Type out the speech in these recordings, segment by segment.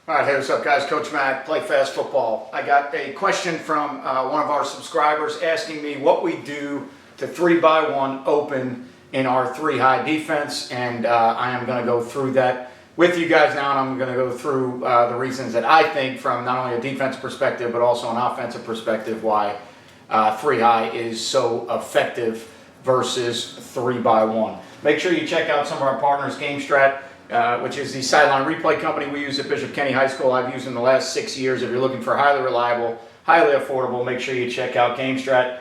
All right, hey, what's up, guys? Coach Matt, Play Fast Football. I got a question from one of our subscribers asking me what we do to 3x1 open in our 3-high defense, and I am going to go through that with you guys now, and I'm going to go through the reasons that I think from not only a defense perspective but also an offensive perspective why 3-high is so effective versus 3x1. Make sure you check out some of our partners, GameStrat, which is the sideline replay company we use at Bishop Kenny High School. I've used in the last 6 years. If you're looking for highly reliable, highly affordable, make sure you check out GameStrat.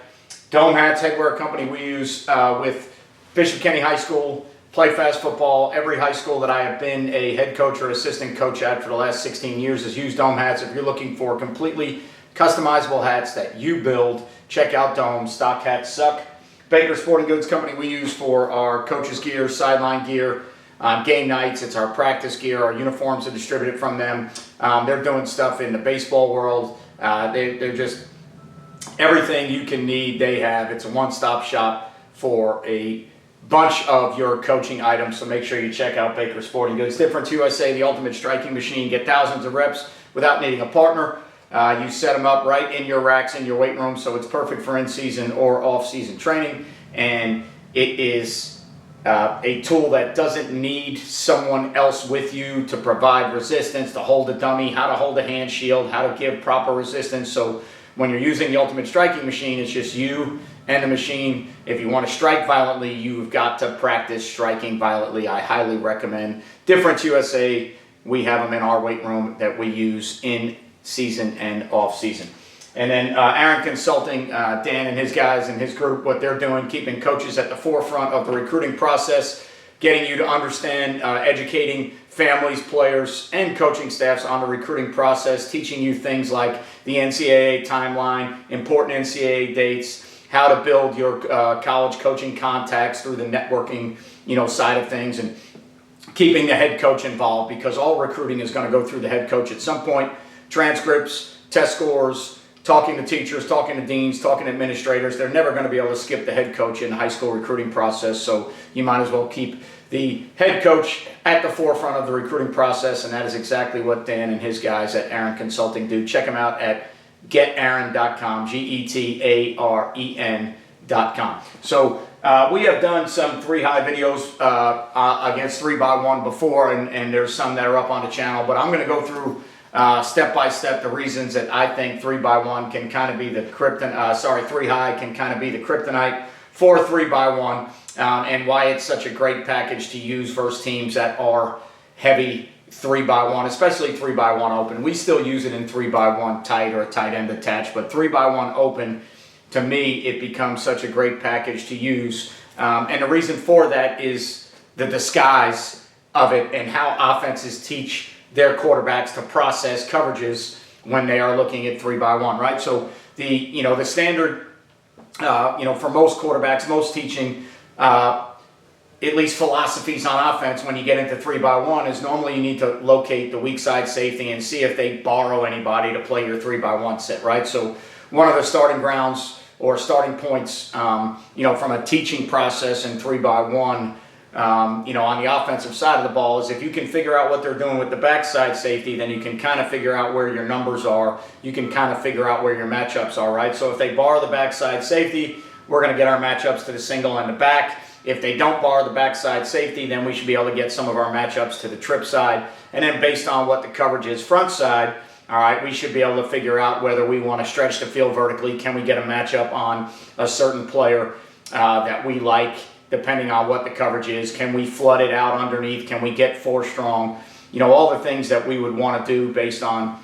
Dome Hats, headwear company we use with Bishop Kenny High School, Play Fast Football. Every high school that I have been a head coach or assistant coach at for the last 16 years has used Dome Hats. If you're looking for completely customizable hats that you build, check out Dome. Stock hats suck. Baker Sporting Goods company we use for our coaches' gear, sideline gear, game nights. It's our practice gear. Our uniforms are distributed from them. They're doing stuff in the baseball world. They're just everything you can need they have. It's a one-stop shop for a bunch of your coaching items, so make sure you check out Baker Sporting Goods. DifferenceUSA, the ultimate striking machine. Get thousands of reps without needing a partner. You set them up right in your racks in your weight room, so it's perfect for in-season or off-season training, and it is a tool that doesn't need someone else with you to provide resistance, to hold a dummy, how to hold a hand shield, how to give proper resistance. So when you're using the ultimate striking machine, it's just you and the machine. If you want to strike violently, you've got to practice striking violently. I highly recommend DifferenceUSA. We have them in our weight room that we use in season and off season. And then Aren Consulting, Dan and his guys and his group, what they're doing, keeping coaches at the forefront of the recruiting process, getting you to understand, educating families, players, and coaching staffs on the recruiting process, teaching you things like the NCAA timeline, important NCAA dates, how to build your college coaching contacts through the networking, side of things, and keeping the head coach involved, because all recruiting is going to go through the head coach at some point. Transcripts, test scores, talking to teachers, talking to deans, talking to administrators. They're never going to be able to skip the head coach in the high school recruiting process, so you might as well keep the head coach at the forefront of the recruiting process, and that is exactly what Dan and his guys at Aren Consulting do. Check them out at getaren.com, GETAREN.com. So we have done some 3-high videos against 3x1 before, and there's some that are up on the channel, but I'm going to go through step by step the reasons that I think 3x1 can kind of be the 3-high can kind of be the kryptonite for 3x1, and why it's such a great package to use versus teams that are heavy 3x1, especially 3x1 open. We still use it in 3x1 tight or tight end attached, but 3x1 open, to me, it becomes such a great package to use. And the reason for that is the disguise of it and how offenses teach their quarterbacks to process coverages when they are looking at 3x1, right? So the standard, for most quarterbacks, most teaching, at least philosophies on offense when you get into 3x1 is normally you need to locate the weak side safety and see if they borrow anybody to play your 3x1 set, right? So one of the starting grounds or starting points, from a teaching process in 3x1, on the offensive side of the ball is if you can figure out what they're doing with the backside safety, then you can kind of figure out where your numbers are. You can kind of figure out where your matchups are, right? So if they borrow the backside safety, we're going to get our matchups to the single and the back. If they don't borrow the backside safety, then we should be able to get some of our matchups to the trip side. And then based on what the coverage is front side, all right, we should be able to figure out whether we want to stretch the field vertically. Can we get a matchup on a certain player that we like, depending on what the coverage is? Can we flood it out underneath? Can we get 4 strong? All the things that we would want to do based on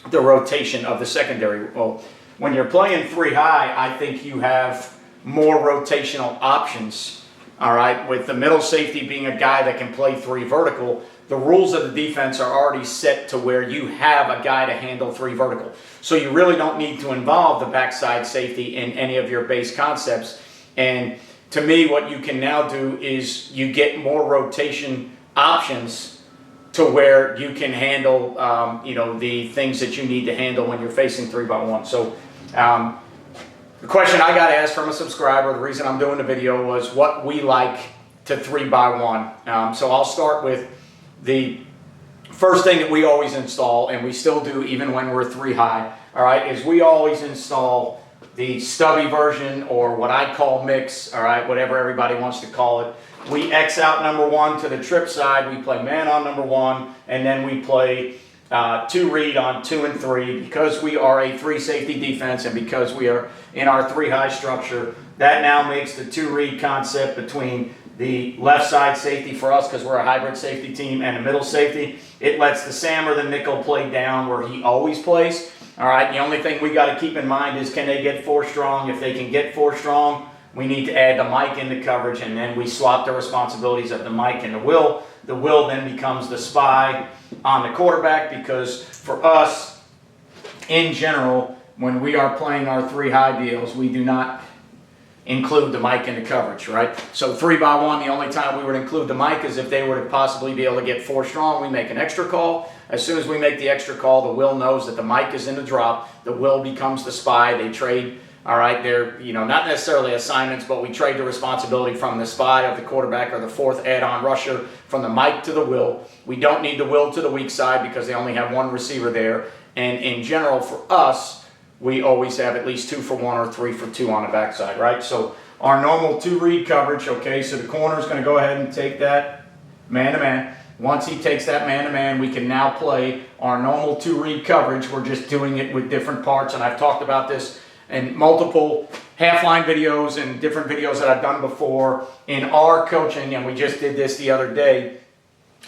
the rotation of the secondary. Well, when you're playing 3-high, I think you have more rotational options, all right? With the middle safety being a guy that can play 3 vertical, the rules of the defense are already set to where you have a guy to handle 3 vertical. So you really don't need to involve the backside safety in any of your base concepts. And to me, what you can now do is you get more rotation options to where you can handle, the things that you need to handle when you're facing 3x1. So the question I got asked from a subscriber, the reason I'm doing the video, was what we like to 3x1. So I'll start with the first thing that we always install, and we still do even when we're 3 high, all right, is we always install the stubby version, or what I call mix, all right, whatever everybody wants to call it. We X out number 1 to the trip side, we play man on number 1, and then we play 2 read on 2 and 3. Because we are a 3 safety defense and because we are in our 3 high structure, that now makes the 2 read concept between the left side safety for us, because we're a hybrid safety team, and the middle safety. It lets the Sam or the nickel play down where he always plays. All right, the only thing we got to keep in mind is, can they get 4 strong? If they can get 4 strong, we need to add the Mike into coverage, and then we swap the responsibilities of the Mike and the Will. The Will then becomes the spy on the quarterback, because for us, in general, when we are playing our 3 high deals, we do not include the Mike in the coverage, right? So 3 by 1, the only time we would include the Mike is if they were to possibly be able to get 4 strong, we make an extra call. As soon as we make the extra call, the Will knows that the Mike is in the drop. The Will becomes the spy. They trade, all right, they're, not necessarily assignments, but we trade the responsibility from the spy of the quarterback or the 4th add-on rusher from the Mike to the Will. We don't need the Will to the weak side because they only have 1 receiver there. And in general, for us, we always have at least 2 for 1 or 3 for 2 on the backside, right? So our normal 2 read coverage, okay, so the corner is going to go ahead and take that man-to-man. Once he takes that man-to-man, we can now play our normal 2 read coverage. We're just doing it with different parts, and I've talked about this in multiple half-line videos and different videos that I've done before in our coaching, and we just did this the other day,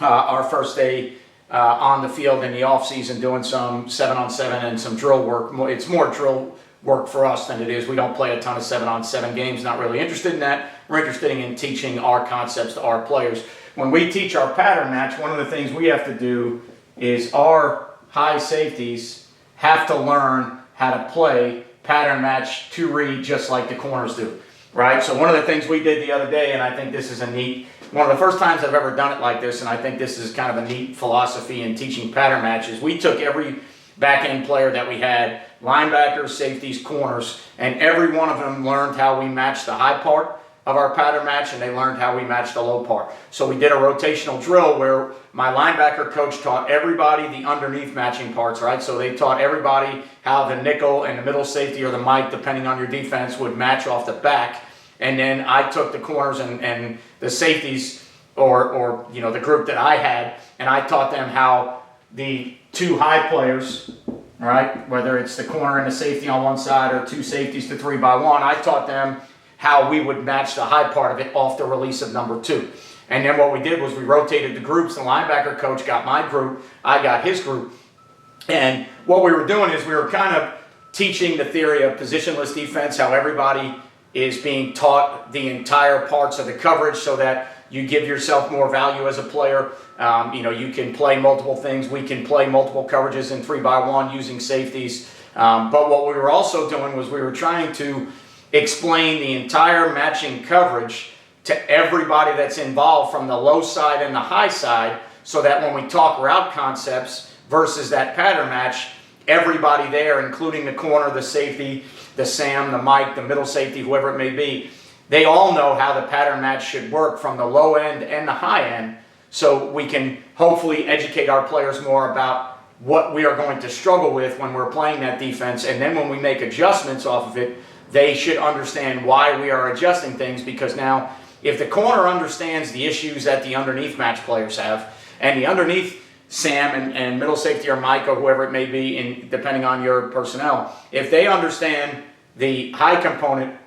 our first day on the field in the off-season, doing some 7-on-7 and some drill work. It's more drill work for us than it is. We don't play a ton of 7-on-7 games, not really interested in that. We're interested in teaching our concepts to our players. When we teach our pattern match, one of the things we have to do is our high safeties have to learn how to play pattern match 2 read just like the corners do, right? So one of the things we did the other day, and I think this is a neat, one of the first times I've ever done it like this, and I think this is kind of a neat philosophy in teaching pattern matches. We took every back-end player that we had, linebackers, safeties, corners, and every one of them learned how we match the high part of our pattern match, and they learned how we match the low part. So we did a rotational drill where my linebacker coach taught everybody the underneath matching parts, right? So they taught everybody how the nickel and the middle safety or the Mike, depending on your defense, would match off the back. And then I took the corners and the safeties, or the group that I had, and I taught them how the 2 high players, all right, whether it's the corner and the safety on one side or 2 safeties to 3 by 1, I taught them how we would match the high part of it off the release of number 2. And then what we did was we rotated the groups. The linebacker coach got my group, I got his group. And what we were doing is we were kind of teaching the theory of positionless defense, how everybody is being taught the entire parts of the coverage so that you give yourself more value as a player. You can play multiple things. We can play multiple coverages in 3 by 1 using safeties. But what we were also doing was we were trying to explain the entire matching coverage to everybody that's involved from the low side and the high side, so that when we talk route concepts versus that pattern match, everybody there, including the corner, the safety, the Sam, the Mike, the middle safety, whoever it may be, they all know how the pattern match should work from the low end and the high end, so we can hopefully educate our players more about what we are going to struggle with when we're playing that defense. And then when we make adjustments off of it, they should understand why we are adjusting things, because now if the corner understands the issues that the underneath match players have, and the underneath Sam and middle safety or Mike or whoever it may be, depending on your personnel, if they understand the high component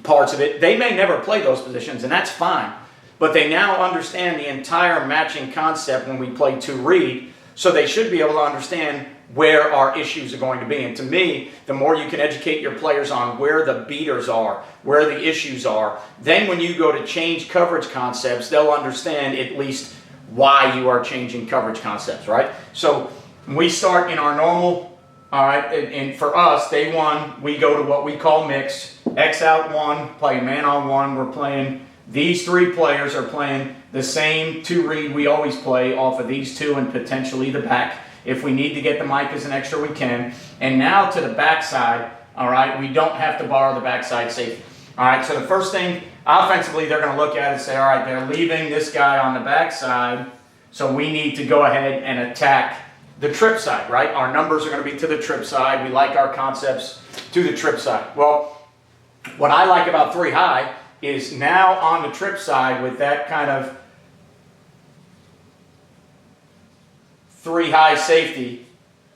parts of it, they may never play those positions, and that's fine. But they now understand the entire matching concept when we play 2 read, so they should be able to understand where our issues are going to be. And to me, the more you can educate your players on where the beaters are, where the issues are, then when you go to change coverage concepts, they'll understand at least why you are changing coverage concepts, right? So we start in our normal, all right, and for us, day 1, we go to what we call mix. X out 1, play man on 1. We're playing, these 3 players are playing the same 2 read we always play off of these 2 and potentially the back. If we need to get the Mike as an extra, we can. And now to the backside, all right, we don't have to borrow the backside safety. All right, so the first thing, offensively, they're going to look at it and say, all right, they're leaving this guy on the backside, So we need to go ahead and attack the trip side, right? Our numbers are going to be to the trip side. We like our concepts to the trip side. Well, what I like about 3 high is now on the trip side with that kind of 3 high safety,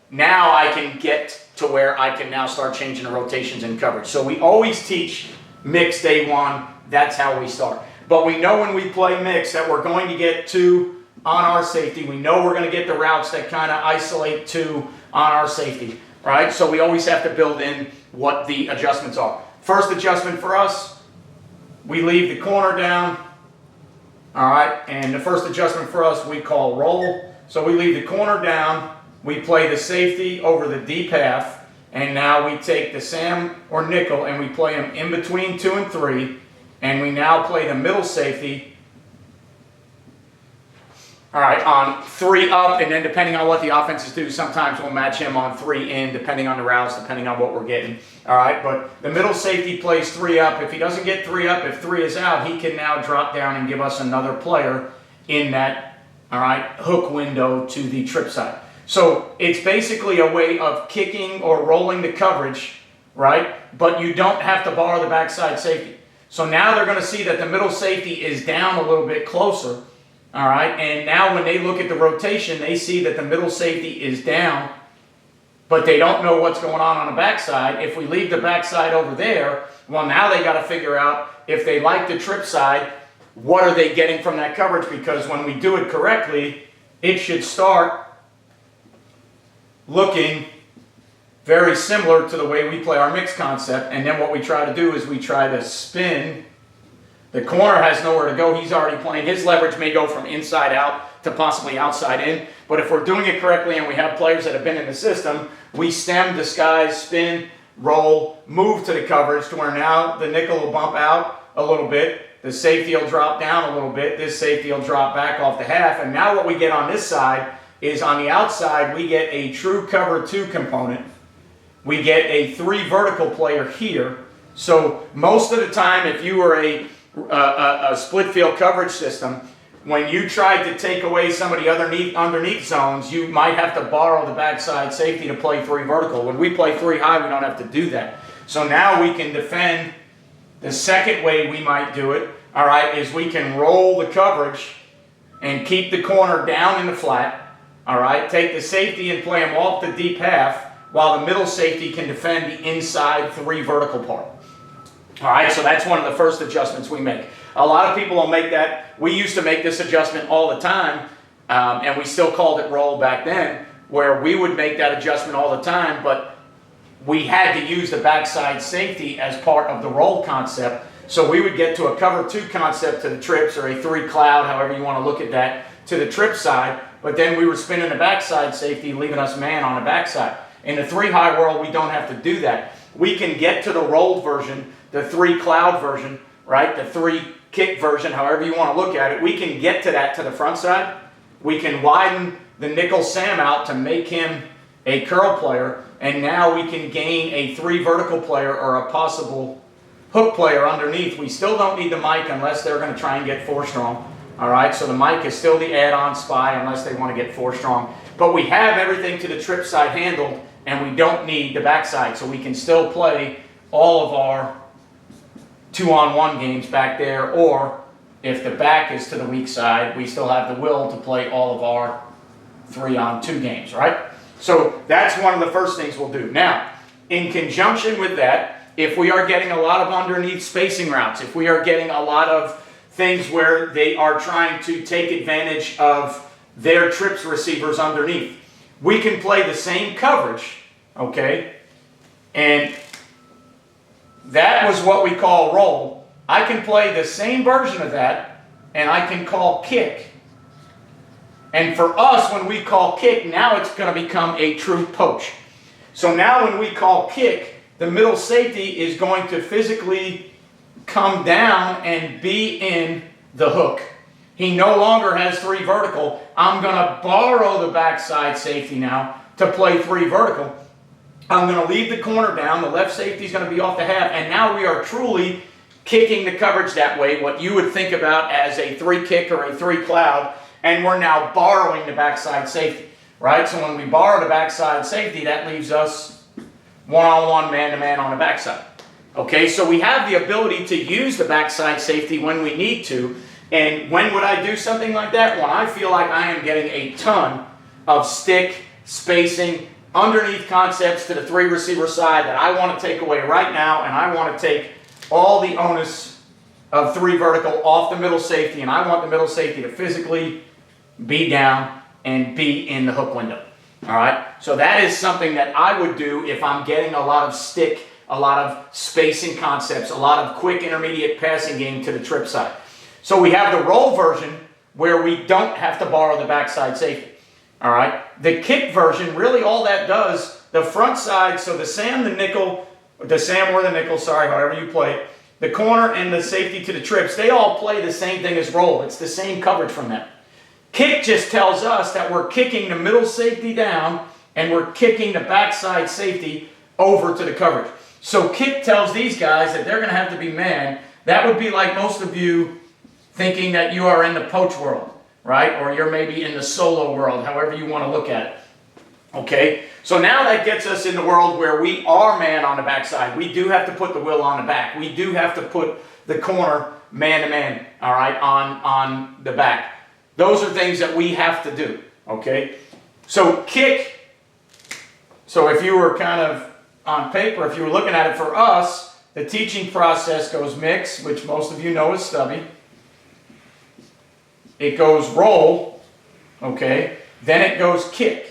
now I can get to where I can now start changing the rotations and coverage. So we always teach mix day 1. That's how we start. But we know when we play mix that we're going to get 2 on our safety. We know we're going to get the routes that kind of isolate 2 on our safety, right? So we always have to build in what the adjustments are. First adjustment for us, we leave the corner down, all right? And the first adjustment for us we call roll. So we leave the corner down, we play the safety over the deep half, and now we take the Sam or nickel and we play them in between 2 and 3, and we now play the middle safety, all right, on 3 up, and then depending on what the offenses do, sometimes we'll match him on 3 in, depending on the routes, depending on what we're getting. All right, but the middle safety plays 3 up. If he doesn't get 3 up, if 3 is out, he can now drop down and give us another player in that, all right, hook window to the trip side. So it's basically a way of kicking or rolling the coverage, right? But you don't have to borrow the backside safety. So now they're going to see that the middle safety is down a little bit closer. All right, and now when they look at the rotation, they see that the middle safety is down, but they don't know what's going on the backside. If we leave the backside over there, well, now they got to figure out if they like the trip side, what are they getting from that coverage? Because when we do it correctly, it should start looking very similar to the way we play our mix concept. And then what we try to do is we try to spin. The corner has nowhere to go. He's already playing. His leverage may go from inside out to possibly outside in. But if we're doing it correctly and we have players that have been in the system, we stem, disguise, spin, roll, move to the coverage to where now the nickel will bump out a little bit. The safety will drop down a little bit. This safety will drop back off the half. And now what we get on this side is on the outside, we get a true cover 2 component. We get a 3 vertical player here. So most of the time, if you were a split field coverage system, when you tried to take away some of the underneath zones, you might have to borrow the backside safety to play 3 vertical. When we play 3 high, we don't have to do that. So now we can defend. The second way we might do it, all right, is we can roll the coverage and keep the corner down in the flat, all right, take the safety and play them off the deep half, while the middle safety can defend the inside 3 vertical part. All right, so that's one of the first adjustments we make. A lot of people will make that. We used to make this adjustment all the time, and we still called it roll back then, where we would make that adjustment all the time, but we had to use the backside safety as part of the roll concept. So we would get to a cover 2 concept to the trips, or a 3 cloud, however you want to look at that, to the trip side, but then we were spinning the backside safety, leaving us man on the backside. In the 3 high world, we don't have to do that. We can get to the rolled version, the 3 cloud version, right? The 3 kick version, however you want to look at it. We can get to that to the front side. We can widen the nickel Sam out to make him a curl player, and now we can gain a 3 vertical player or a possible hook player underneath. We still don't need the mic unless they're going to try and get 4 strong. All right, so the mic is still the add-on spy unless they want to get 4 strong. But we have everything to the trip side handled, and we don't need the backside, so we can still play all of our 2-on-1 games back there, or if the back is to the weak side, we still have the will to play all of our 3-on-2 games, right? So that's one of the first things we'll do. Now, in conjunction with that, if we are getting a lot of underneath spacing routes, if we are getting a lot of things where they are trying to take advantage of their trips receivers underneath, we can play the same coverage, okay? And that was what we call roll. I can play the same version of that, and I can call kick. And for us, when we call kick, now it's going to become a true poach. So now when we call kick, the middle safety is going to physically come down and be in the hook. He no longer has 3 vertical. I'm going to borrow the backside safety now to play 3 vertical. I'm going to leave the corner down. The left safety is going to be off the half. And now we are truly kicking the coverage that way, what you would think about as a 3 kick or a 3 cloud. and we're now borrowing the backside safety, right? So when we borrow the backside safety, that leaves us one-on-one, man-to-man on the backside. Okay, so we have the ability to use the backside safety when we need to. And when would I do something like that? When I feel like I am getting a ton of stick, spacing, underneath concepts to the 3 receiver side that I want to take away right now, and I want to take all the onus of 3 vertical off the middle safety, and I want the middle safety to physically be down and be in the hook window. All right, so that is something that I would do if I'm getting a lot of stick, a lot of spacing concepts, a lot of quick intermediate passing game to the trip side. So we have the roll version where we don't have to borrow the backside safety. All right, the kick version, really all that does, the front side, so the Sam, the nickel, the Sam or the nickel, sorry, however you play it, the corner and the safety to the trips, they all play the same thing as roll. It's the same coverage from them. Kick just tells us that we're kicking the middle safety down and we're kicking the backside safety over to the coverage. So kick tells these guys that they're going to have to be man. That would be like most of you thinking that you are in the poach world, right? Or you're maybe in the solo world, however you want to look at it. Okay, so now that gets us in the world where we are man on the backside. We do have to put the will on the back. We do have to put the corner man-to-man, all right, on the back. Those are things that we have to do, okay? So kick, so if you were kind of on paper, if you were looking at it for us, the teaching process goes mix, which most of you know is stubby. It goes roll, okay? Then it goes kick.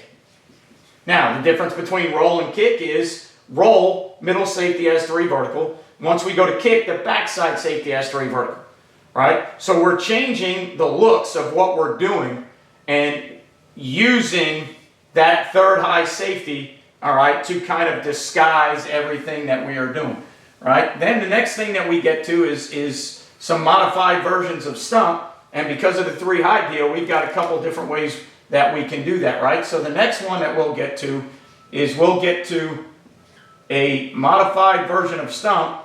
Now, the difference between roll and kick is roll, middle safety has 3 vertical. Once we go to kick, the backside safety has 3 vertical, right? So we're changing the looks of what we're doing and using that third high safety, all right, to kind of disguise everything that we are doing, right? Then the next thing that we get to is some modified versions of stump, and because of the 3 high deal, we've got a couple different ways that we can do that, right? So the next one that we'll get to is we'll get to a modified version of stump.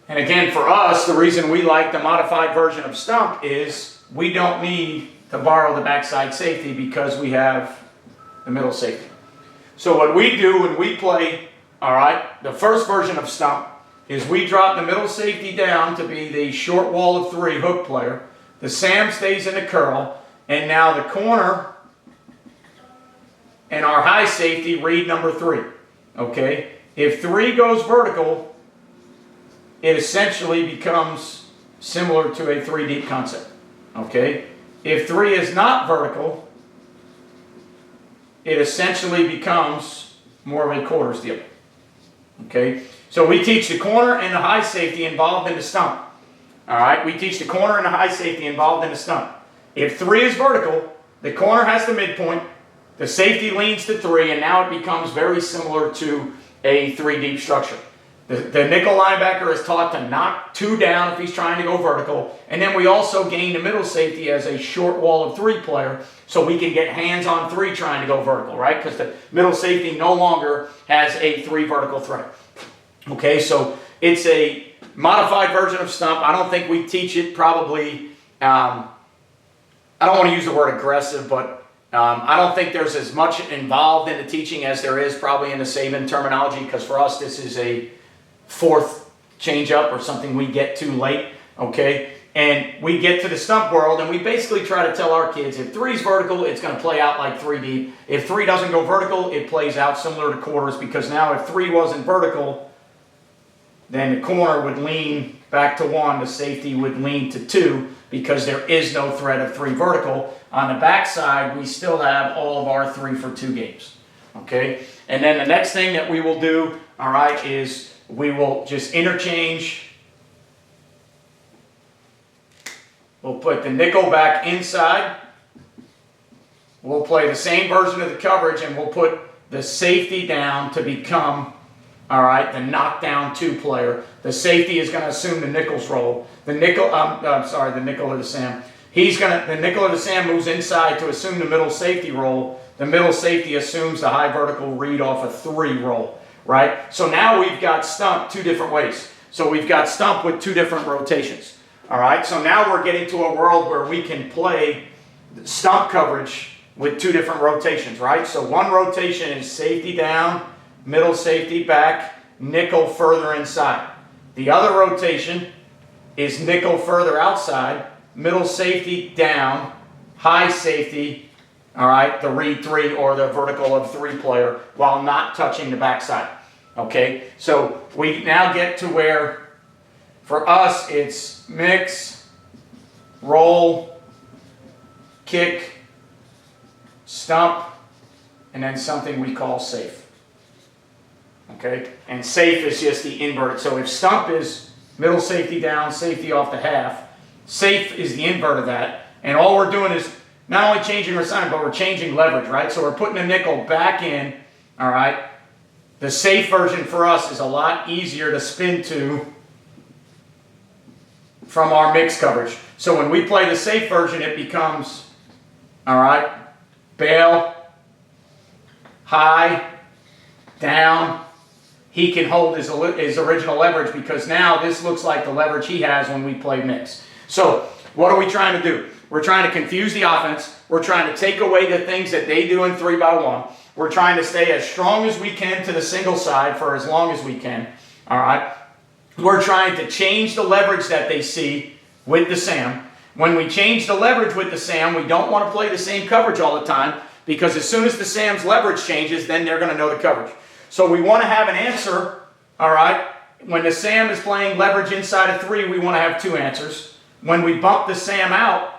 And again, for us, the reason we like the modified version of stump is we don't need to borrow the backside safety because we have the middle safety. So what we do when we play, all right, the first version of stump is we drop the middle safety down to be the short wall of 3 hook player. The Sam stays in the curl, and now the corner and our high safety read number 3. Okay? If 3 goes vertical, it essentially becomes similar to a 3 deep concept. Okay? If 3 is not vertical, it essentially becomes more of a quarters deal. Okay? So we teach the corner and the high safety involved in the stump. All right, we teach the corner and the high safety involved in the stump. If 3 is vertical, the corner has the midpoint, the safety leans to 3, and now it becomes very similar to a 3 deep structure. The nickel linebacker is taught to knock 2 down if he's trying to go vertical, and then we also gain the middle safety as a short wall of 3 player, so we can get hands on 3 trying to go vertical, right? Because the middle safety no longer has a 3 vertical threat. Okay, so it's a modified version of stump. I don't think we teach it probably, I don't want to use the word aggressive, but I don't think there's as much involved in the teaching as there is probably in the Saban terminology, because for us this is a 4th change-up or something we get to late, okay? And we get to the stump world and we basically try to tell our kids if 3 is vertical, it's going to play out like 3 deep. If 3 doesn't go vertical, it plays out similar to quarters, because now if 3 wasn't vertical, then the corner would lean back to 1, the safety would lean to 2, because there is no threat of 3 vertical. On the backside, we still have all of our 3 for 2 games. Okay? And then the next thing that we will do, all right, is we will just interchange. We'll put the nickel back inside. We'll play the same version of the coverage, and we'll put the safety down to become, all right, the knockdown 2 player. The safety is going to assume the nickel's role. The nickel, the nickel or the Sam. The nickel or the Sam moves inside to assume the middle safety role. The middle safety assumes the high vertical read off a 3 roll, right? So now we've got stump 2 different ways. So we've got stump with 2 different rotations. All right, so now we're getting to a world where we can play stump coverage with two different rotations, right? So one rotation is safety down, middle safety back, nickel further inside. The other rotation is nickel further outside, middle safety down, high safety, all right, the read 3 or the vertical of 3 player while not touching the backside. Okay, so we now get to where for us it's mix, roll, kick, stump, and then something we call safe. Okay, and safe is just the inverted. So if stump is middle safety down, safety off the half, safe is the invert of that, and all we're doing is not only changing our sign, but we're changing leverage, right? So we're putting the nickel back in, all right? The safe version for us is a lot easier to spin to from our mix coverage. So when we play the safe version, it becomes, all right, bail, high, down. He can hold his original leverage because now this looks like the leverage he has when we play mix. So what are we trying to do? We're trying to confuse the offense. We're trying to take away the things that they do in 3x1. We're trying to stay as strong as we can to the single side for as long as we can. All right. We're trying to change the leverage that they see with the SAM. When we change the leverage with the SAM, we don't want to play the same coverage all the time because as soon as the SAM's leverage changes, then they're going to know the coverage. So we want to have an answer, all right? When the SAM is playing leverage inside of 3, we want to have 2 answers. When we bump the SAM out,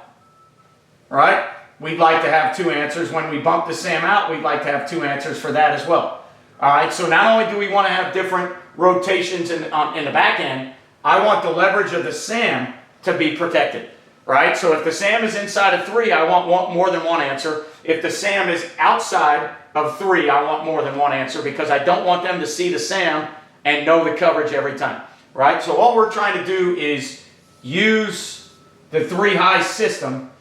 right, we'd like to have 2 answers. When we bump the SAM out, we'd like to have 2 answers for that as well. All right, so not only do we want to have different rotations in the back end, I want the leverage of the SAM to be protected, right? So if the SAM is inside of 3, I want more than 1 answer. If the SAM is outside of 3, I want more than 1 answer because I don't want them to see the SAM and know the coverage every time, right? So all we're trying to do is use the 3 high system,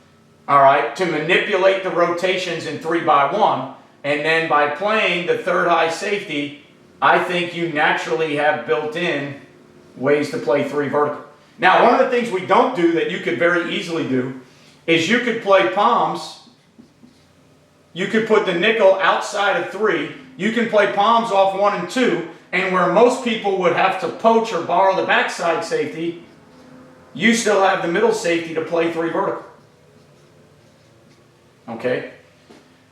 all right, to manipulate the rotations in 3x1, and then by playing the 3rd high safety, I think you naturally have built in ways to play 3 vertical. Now, one of the things we don't do that you could very easily do is you could play palms. You could put the nickel outside of 3. You can play palms off 1 and 2, and where most people would have to poach or borrow the backside safety, you still have the middle safety to play 3 vertical. Okay?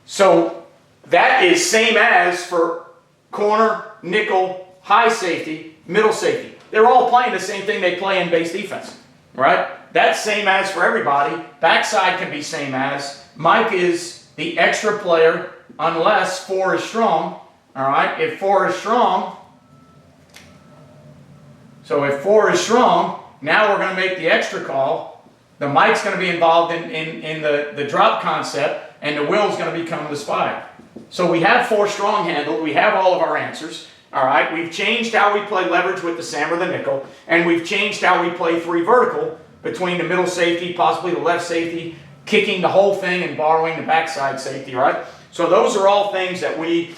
So that is same as for corner, nickel, high safety, middle safety. They're all playing the same thing they play in base defense, right? That's same as for everybody. Backside can be same as. Mike is the extra player unless 4 is strong, all right? If 4 is strong, so if 4 is strong, now we're going to make the extra call. The Mike's going to be involved in the drop concept, and the Will's going to become the spy. So we have 4 strong handled. We have all of our answers. All right, we've changed how we play leverage with the SAM or the nickel, and we've changed how we play 3 vertical between the middle safety, possibly the left safety, kicking the whole thing and borrowing the backside safety, right? So those are all things that we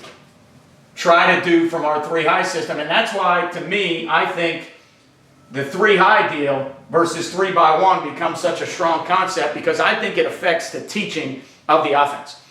try to do from our 3 high system, and that's why, to me, I think the 3 high deal versus 3x1 becomes such a strong concept because I think it affects the teaching of the offense.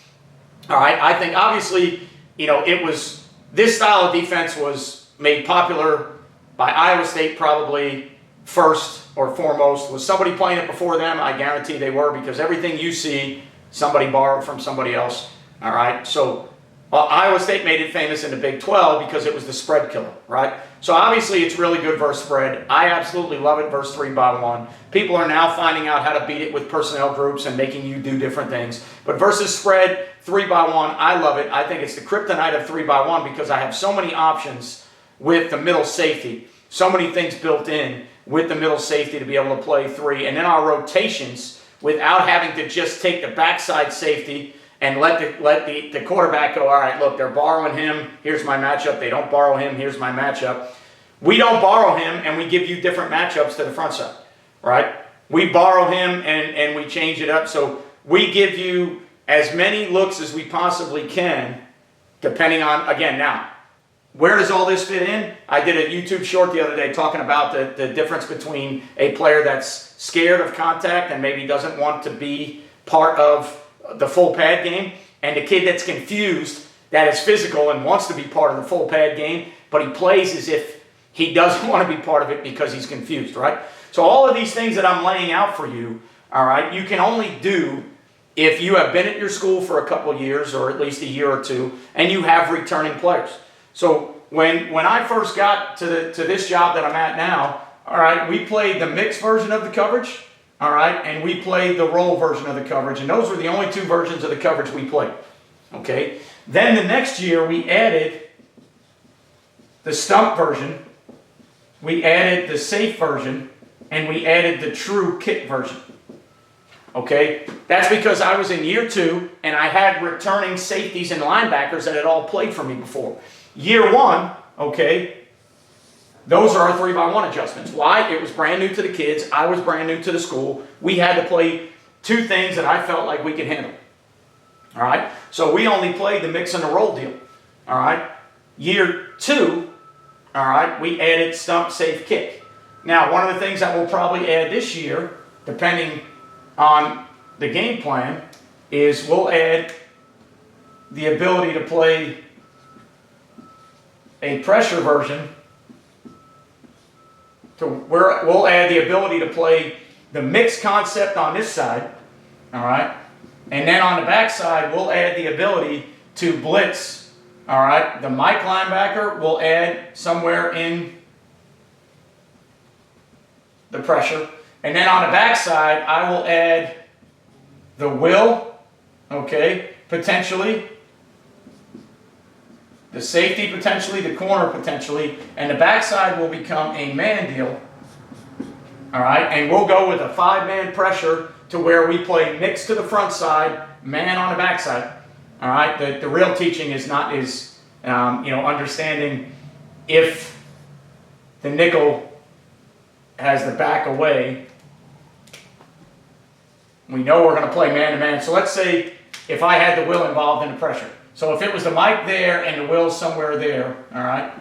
All right, I think obviously, you know, this style of defense was made popular by Iowa State probably first or foremost. Was somebody playing it before them? I guarantee they were because everything you see, somebody borrowed from somebody else. All right, so Iowa State made it famous in the Big 12 because it was the spread killer, right? So obviously it's really good versus spread. I absolutely love it versus 3x1. People are now finding out how to beat it with personnel groups and making you do different things. But versus spread, 3x1, I love it. I think it's the kryptonite of 3x1 because I have so many options with the middle safety. So many things built in with the middle safety to be able to play 3. And then our rotations without having to just take the backside safety and let the quarterback go, all right, look, they're borrowing him. Here's my matchup. They don't borrow him. Here's my matchup. We don't borrow him, and we give you different matchups to the front side, right? We borrow him, and we change it up. So we give you as many looks as we possibly can, depending on, again, now, where does all this fit in? I did a YouTube short the other day talking about the difference between a player that's scared of contact and maybe doesn't want to be part of the full pad game, and the kid that's confused, that is physical and wants to be part of the full pad game, but he plays as if he doesn't want to be part of it because he's confused, right? So all of these things that I'm laying out for you, all right, you can only do if you have been at your school for a couple of years or at least a year or two, and you have returning players. So when I first got to this job that I'm at now, all right, we played the mixed version of the coverage, all right, and we played the roll version of the coverage, and those were the only two versions of the coverage we played, okay? Then the next year we added the stump version, we added the safe version, and we added the true kick version. Okay, that's because I was in year 2 and I had returning safeties and linebackers that had all played for me before. Year 1, okay, those are our 3x1 adjustments. Why? It was brand new to the kids. I was brand new to the school. We had to play 2 things that I felt like we could handle. All right, so we only played the mix and the roll deal. All right, year 2, all right, we added stump, safe, kick. Now, one of the things that we'll probably add this year, depending on the game plan, is we'll add the ability to play a pressure version to where we'll add the ability to play the mixed concept on this side, all right, and then on the back side we'll add the ability to blitz, all right. The Mike linebacker will add somewhere in the pressure. And then on the back side, I will add the will, okay, potentially, the safety potentially, the corner potentially, and the backside will become a man deal, all right, and we'll go with a 5-man pressure to where we play mix to the front side, man on the backside, all right. The real teaching is understanding if the nickel has the back away, we know we're going to play man-to-man. So let's say if I had the will involved in the pressure. So if it was the Mike there and the will somewhere there, all right,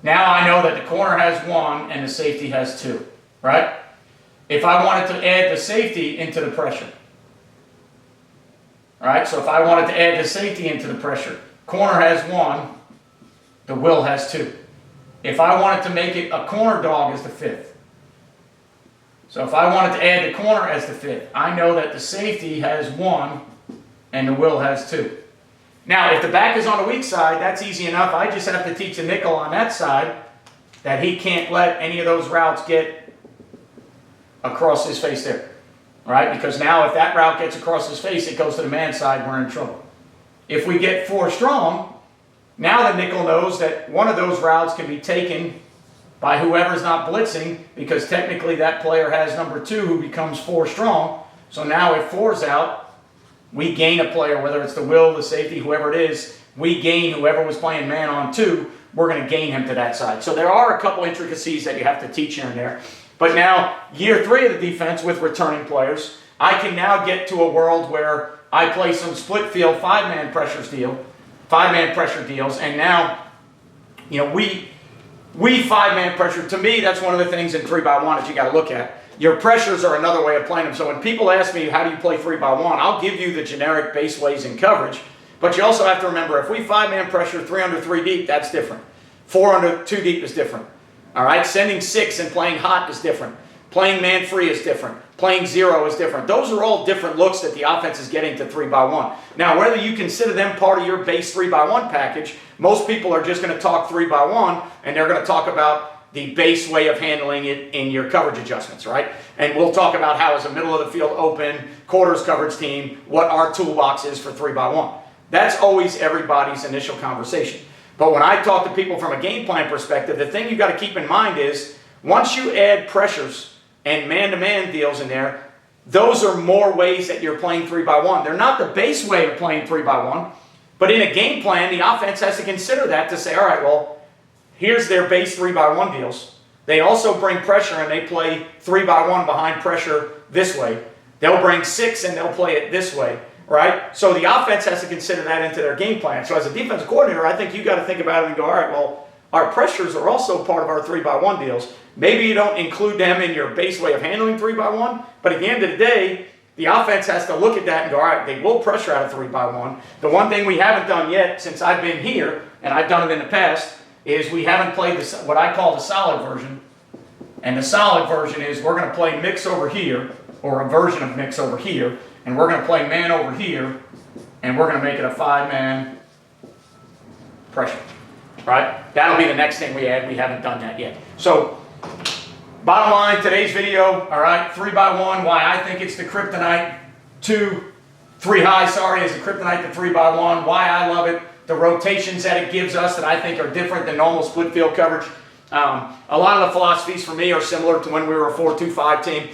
now I know that the corner has 1 and the safety has 2, right? If I wanted to add the safety into the pressure, all right, so if I wanted to add the safety into the pressure, corner has 1, the will has 2. If I wanted to make it a corner dog as the 5th, so if I wanted to add the corner as the 5th, I know that the safety has 1 and the will has 2. Now, if the back is on the weak side, that's easy enough. I just have to teach the nickel on that side that he can't let any of those routes get across his face there. Right? Because now if that route gets across his face, it goes to the man side, we're in trouble. If we get 4 strong, now the nickel knows that one of those routes can be taken by whoever's not blitzing, because technically that player has number 2 who becomes 4 strong. So now if 4's out, we gain a player, whether it's the will, the safety, whoever it is, we gain whoever was playing man on 2, we're going to gain him to that side. So there are a couple intricacies that you have to teach here and there. But now, year 3 of the defense with returning players, I can now get to a world where I play some split field 5-man pressure deals, and now, we 5-man pressure. To me, that's one of the things in 3x1 that you got to look at. Your pressures are another way of playing them. So when people ask me, how do you play 3x1? I'll give you the generic base ways in coverage. But you also have to remember, if we 5-man pressure 3 under 3 deep, that's different. 4 under 2 deep is different. All right? Sending 6 and playing hot is different. Playing man free is different. Playing 0 is different. Those are all different looks that the offense is getting to 3x1. Now, whether you consider them part of your base 3x1 package, most people are just going to talk 3x1, and they're going to talk about the base way of handling it in your coverage adjustments, right? And we'll talk about how as a middle of the field open, quarters coverage team, what our toolbox is for 3x1. That's always everybody's initial conversation. But when I talk to people from a game plan perspective, the thing you've got to keep in mind is, once you add pressures and man-to-man deals in there, those are more ways that you're playing 3x1. They're not the base way of playing 3x1, but in a game plan, the offense has to consider that to say, all right, well, here's their base 3x1 deals. They also bring pressure and they play 3x1 behind pressure this way. They'll bring 6 and they'll play it this way. right? So the offense has to consider that into their game plan. So as a defensive coordinator, I think you got to think about it and go, all right, well, our pressures are also part of our 3-by-1 deals. Maybe you don't include them in your base way of handling 3-by-1, but at the end of the day, the offense has to look at that and go, all right, they will pressure out of 3-by-1. The one thing we haven't done yet since I've been here, and I've done it in the past, is we haven't played this, what I call the solid version. And the solid version is we're going to play mix over here, or a version of mix over here, and we're going to play man over here, and we're going to make it a 5-man pressure. Right? That'll be the next thing we add. We haven't done that yet. So, bottom line, today's video, all right, 3-by-1, why I think it's the Kryptonite. 3 high, sorry, is the Kryptonite, the 3-by-1, why I love it, the rotations that it gives us that I think are different than normal split field coverage. A lot of the philosophies for me are similar to when we were a 4-2-5 team.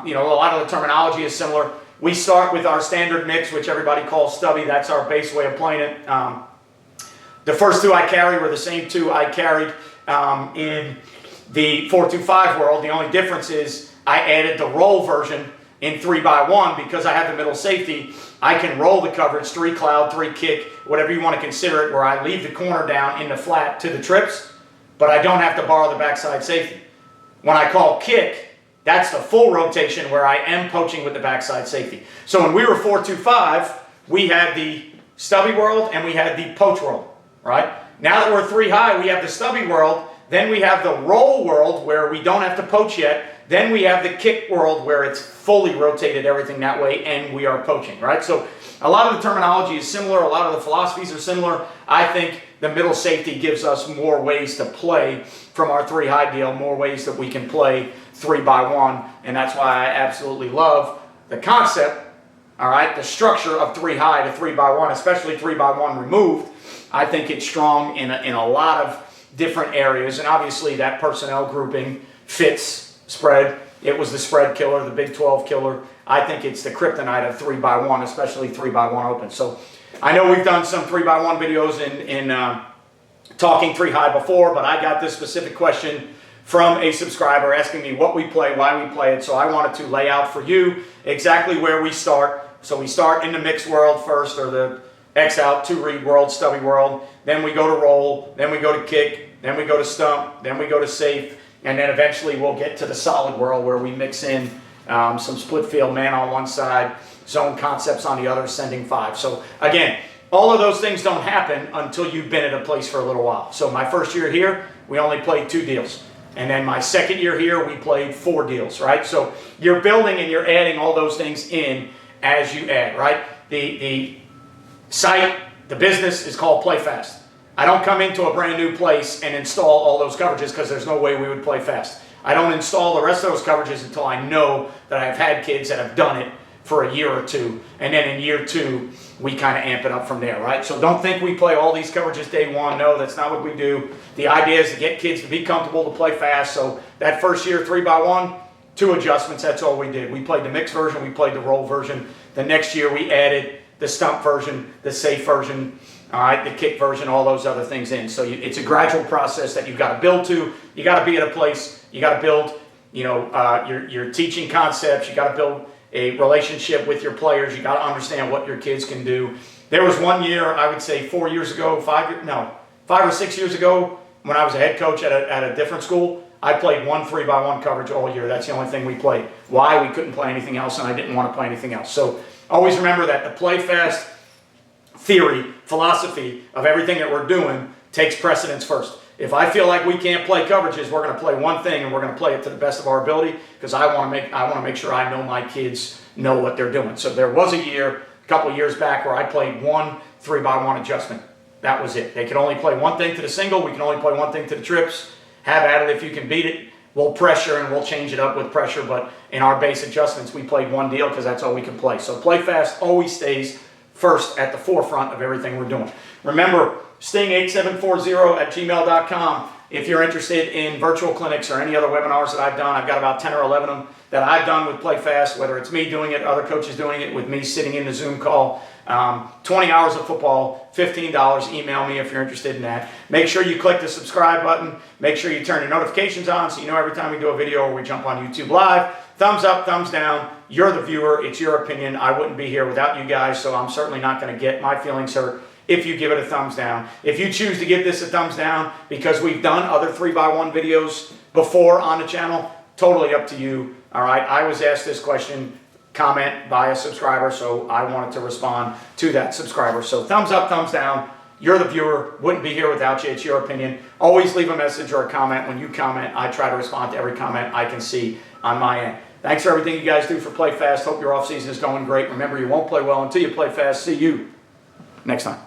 You know, a lot of the terminology is similar. We start with our standard mix, which everybody calls stubby. That's our base way of playing it. The first 2 I carried were the same 2 I carried in the 4-2-5 world. The only difference is I added the roll version in 3-by-1 because I have the middle safety. I can roll the coverage, 3 cloud, 3 kick, whatever you want to consider it, where I leave the corner down in the flat to the trips, but I don't have to borrow the backside safety. When I call kick, that's the full rotation where I am poaching with the backside safety. So when we were 4-2-5, we had the stubby world and we had the poach world. Right? Now that we're 3 high, we have the stubby world, then we have the roll world where we don't have to poach yet, then we have the kick world where it's fully rotated everything that way and we are poaching, right? So a lot of the terminology is similar, a lot of the philosophies are similar. I think the middle safety gives us more ways to play from our 3 high deal, more ways that we can play 3-by-1, and that's why I absolutely love the concept, all right, the structure of 3 high to 3-by-1, especially 3-by-1 removed. I think it's strong in a lot of different areas, and obviously that personnel grouping fits spread. It was the spread killer, the Big 12 killer. I think it's the Kryptonite of 3-by-1, especially 3-by-1 open. So I know we've done some 3-by-1 videos in talking 3 high before, but I got this specific question from a subscriber asking me what we play, why we play it. So I wanted to lay out for you exactly where we start. So we start in the mixed world first, or the X out, 2 read world, stubby world, then we go to roll, then we go to kick, then we go to stump, then we go to safe, and then eventually we'll get to the solid world where we mix in some split field, man on one side, zone concepts on the other, sending 5. So again, all of those things don't happen until you've been at a place for a little while. So my first year here, we only played 2 deals. And then my second year here, we played 4 deals, right? So you're building and you're adding all those things in as you add, right? The site, the business is called Play Fast. I don't come into a brand new place and install all those coverages because there's no way we would play fast. I don't install the rest of those coverages until I know that I've had kids that have done it for a year or 2. And then in year 2, we kind of amp it up from there, right? So don't think we play all these coverages day 1. No, that's not what we do. The idea is to get kids to be comfortable to play fast. So that first year, 3-by-1, 2 adjustments, that's all we did. We played the mixed version, we played the roll version. The next year we added the stump version, the safe version, all right, the kick version, all those other things in. So it's a gradual process that you've got to build to. You got to be at a place, you got to build, you know, your teaching concepts, you got to build a relationship with your players, you got to understand what your kids can do. There was one year, I would say 5 or 6 years ago, when I was a head coach at a different school, I played 1 3-by-1 coverage all year. That's the only thing we played. Why? We couldn't play anything else, and I didn't want to play anything else. So always remember that the play fast theory, philosophy of everything that we're doing takes precedence first. If I feel like we can't play coverages, we're going to play one thing and we're going to play it to the best of our ability, because I want to make sure I know my kids know what they're doing. So there was a couple of years back, where I played 1 3-by-1 adjustment. That was it. They could only play one thing to the single. We can only play one thing to the trips. Have at it if you can beat it. We'll pressure and we'll change it up with pressure, but in our base adjustments, we played 1 deal because that's all we can play. So play fast always stays first at the forefront of everything we're doing. Remember, sting8740@gmail.com if you're interested in virtual clinics or any other webinars that I've done. I've got about 10 or 11 of them that I've done with Play Fast, whether it's me doing it, other coaches doing it, with me sitting in the Zoom call. 20 hours of football, $15. Email me if you're interested in that. Make sure you click the subscribe button. Make sure you turn your notifications on so you know every time we do a video or we jump on YouTube Live. thumbs up, thumbs down. You're the viewer. It's your opinion. I wouldn't be here without you guys, so I'm certainly not going to get my feelings hurt if you give it a thumbs down. If you choose to give this a thumbs down because we've done other 3x1 videos before on the channel, totally up to you. All right, I was asked this question, comment by a subscriber, so I wanted to respond to that subscriber. So thumbs up, thumbs down. You're the viewer. Wouldn't be here without you. It's your opinion. Always leave a message or a comment. When you comment, I try to respond to every comment I can see on my end. Thanks for everything you guys do for Play Fast. Hope your off season is going great. Remember, you won't play well until you play fast. See you next time.